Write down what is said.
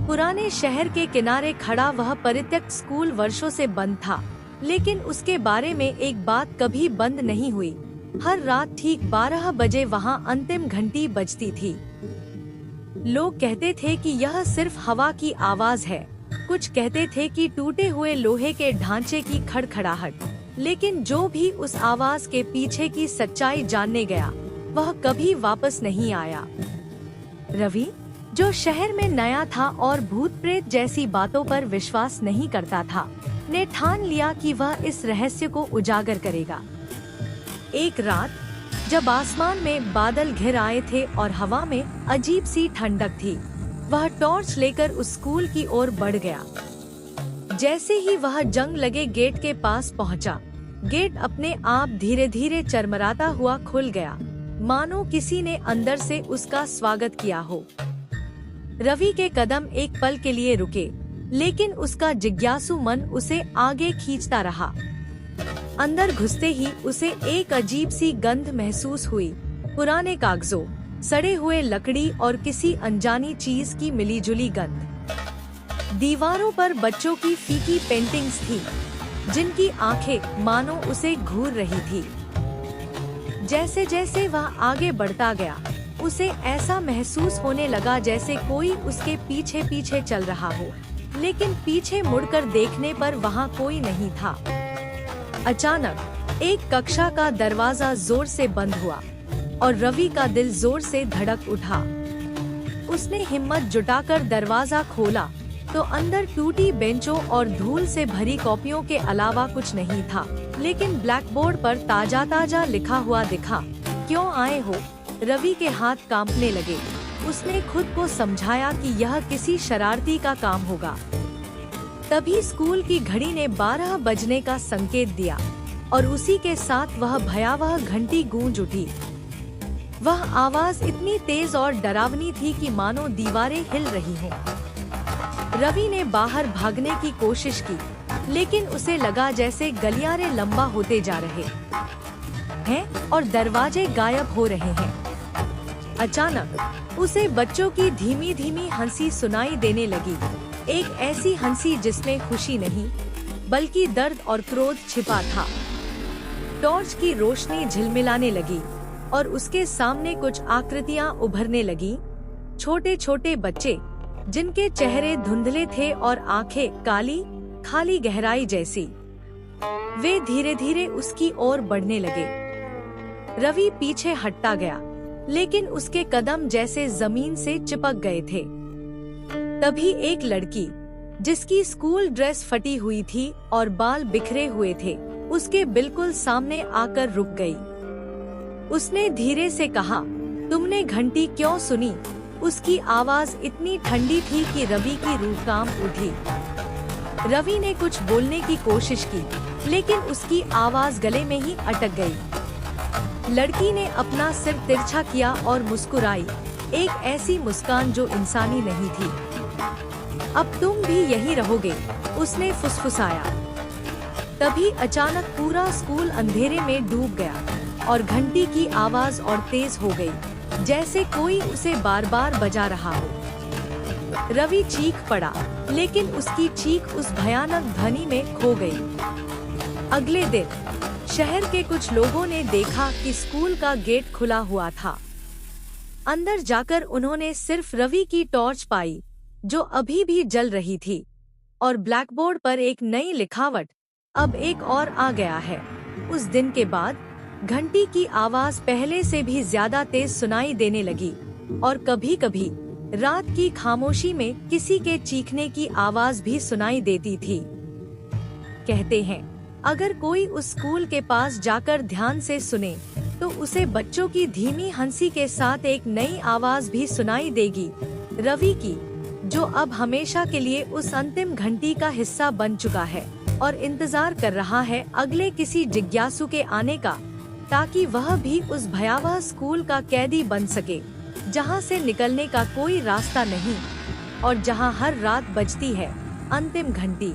पुराने शहर के किनारे खड़ा वह परित्यक्त स्कूल वर्षों से बंद था, लेकिन उसके बारे में एक बात कभी बंद नहीं हुई। हर रात ठीक 12 बजे वहाँ अंतिम घंटी बजती थी। लोग कहते थे कि यह सिर्फ हवा की आवाज है, कुछ कहते थे कि टूटे हुए लोहे के ढांचे की खड़खड़ाहट, लेकिन जो भी उस आवाज के पीछे की सच्चाई जानने गया, वह कभी वापस नहीं आया। रवि, जो शहर में नया था और भूत प्रेत जैसी बातों पर विश्वास नहीं करता था, ने ठान लिया कि वह इस रहस्य को उजागर करेगा। एक रात जब आसमान में बादल घिर आए थे और हवा में अजीब सी ठंडक थी, वह टॉर्च लेकर उस स्कूल की ओर बढ़ गया। जैसे ही वह जंग लगे गेट के पास पहुंचा, गेट अपने आप धीरे धीरे चरमराता हुआ खुल गया, मानो किसी ने अंदर से उसका स्वागत किया हो। रवि के कदम एक पल के लिए रुके, लेकिन उसका जिज्ञासु मन उसे आगे खींचता रहा। अंदर घुसते ही उसे एक अजीब सी गंध महसूस हुई, पुराने कागजों, सड़े हुए लकड़ी और किसी अनजानी चीज की मिलीजुली गंध। दीवारों पर बच्चों की फीकी पेंटिंग्स थी, जिनकी आंखें मानो उसे घूर रही थी। जैसे जैसे वह आगे बढ़ता गया, उसे ऐसा महसूस होने लगा जैसे कोई उसके पीछे पीछे चल रहा हो, लेकिन पीछे मुड़कर देखने पर वहाँ कोई नहीं था। अचानक एक कक्षा का दरवाजा जोर से बंद हुआ और रवि का दिल जोर से धड़क उठा। उसने हिम्मत जुटाकर दरवाजा खोला तो अंदर टूटी बेंचों और धूल से भरी कॉपियों के अलावा कुछ नहीं था, लेकिन ब्लैक बोर्ड पर ताजा ताजा लिखा हुआ दिखा, क्यों आए हो? रवि के हाथ कांपने लगे। उसने खुद को समझाया कि यह किसी शरारती का काम होगा। तभी स्कूल की घड़ी ने 12 बजने का संकेत दिया और उसी के साथ वह भयावह घंटी गूंज उठी। वह आवाज इतनी तेज और डरावनी थी कि मानो दीवारें हिल रही हों। रवि ने बाहर भागने की कोशिश की, लेकिन उसे लगा जैसे गलियारे लंबा होते जा रहे हैं और दरवाजे गायब हो रहे हैं। अचानक उसे बच्चों की धीमी धीमी हंसी सुनाई देने लगी, एक ऐसी हंसी जिसमें खुशी नहीं बल्कि दर्द और क्रोध छिपा था। टॉर्च की रोशनी झिलमिलाने लगी और उसके सामने कुछ आकृतियां उभरने लगी। छोटे छोटे बच्चे, जिनके चेहरे धुंधले थे और आंखें काली, खाली गहराई जैसी। वे धीरे धीरे उसकी ओर बढ़ने लगे। रवि पीछे हटता गया, लेकिन उसके कदम जैसे जमीन से चिपक गए थे। तभी एक लड़की, जिसकी स्कूल ड्रेस फटी हुई थी और बाल बिखरे हुए थे, उसके बिल्कुल सामने आकर रुक गई। उसने धीरे से कहा, तुमने घंटी क्यों सुनी? उसकी आवाज इतनी ठंडी थी कि रवि की रूह कांप उठी। रवि ने कुछ बोलने की कोशिश की, लेकिन उसकी आवाज गले में ही अटक गई। लड़की ने अपना सिर तिरछा किया और मुस्कुराई, एक ऐसी मुस्कान जो इंसानी नहीं थी। अब तुम भी यही रहोगे, उसने फुसफुसाया। तभी अचानक पूरा स्कूल अंधेरे में डूब गया और घंटी की आवाज और तेज हो गई, जैसे कोई उसे बार बार बजा रहा हो। रवि चीख पड़ा, लेकिन उसकी चीख उस भयानक ध्वनि में खो गई। अगले दिन शहर के कुछ लोगों ने देखा कि स्कूल का गेट खुला हुआ था। अंदर जाकर उन्होंने सिर्फ रवि की टॉर्च पाई, जो अभी भी जल रही थी, और ब्लैकबोर्ड पर एक नई लिखावट, अब एक और आ गया है। उस दिन के बाद घंटी की आवाज पहले से भी ज्यादा तेज सुनाई देने लगी और कभी कभी रात की खामोशी में किसी के चीखने की आवाज भी सुनाई देती थी। कहते हैं, अगर कोई उस स्कूल के पास जाकर ध्यान से सुने, तो उसे बच्चों की धीमी हंसी के साथ एक नई आवाज भी सुनाई देगी, रवि की, जो अब हमेशा के लिए उस अंतिम घंटी का हिस्सा बन चुका है और इंतजार कर रहा है अगले किसी जिज्ञासु के आने का, ताकि वह भी उस भयावह स्कूल का कैदी बन सके, जहां से निकलने का कोई रास्ता नहीं और जहां हर रात बजती है अंतिम घंटी।